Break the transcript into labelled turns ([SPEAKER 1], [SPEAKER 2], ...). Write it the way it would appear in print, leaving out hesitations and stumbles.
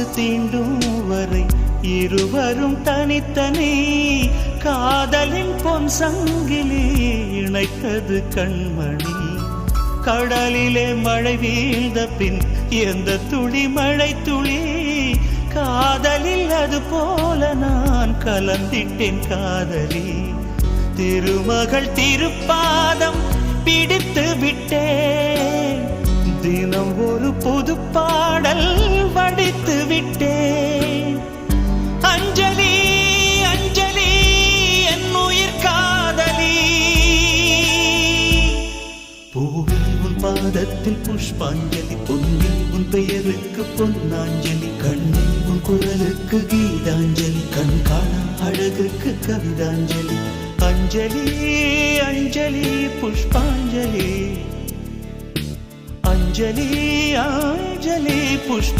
[SPEAKER 1] மனது தீண்டும் வரை இருவரும் தனித்தனி காதலின் பொன் சங்கிலி இணைத்தது கண்மணி. கடலிலே மழை வீழ்ந்த பின் எந்த துளி மழை துளி காதலில் அது போல நான் கலந்திட்டேன் காதலி. திருமகள் திருப்பாதம் பிடித்து விட்டேன், தினம் ஒரு புது பாடல் வடித்து விட்டேன். அஞ்சலி அஞ்சலி என் உயிர் காதலி, பூவில் உன் பாதத்தில் புஷ்பாஞ்சலி, பொன்னில் உன் பெயருக்கு பொன்னாஞ்சலி, கண்ணில் உன் குரலுக்கு கீதாஞ்சலி, கண் காணா அழகுக்கு கவிதாஞ்சலி. அஞ்சலி அஞ்சலி புஷ்பாஞ்சலி, அஞ்சலி அஞ்சலி புஷ்ப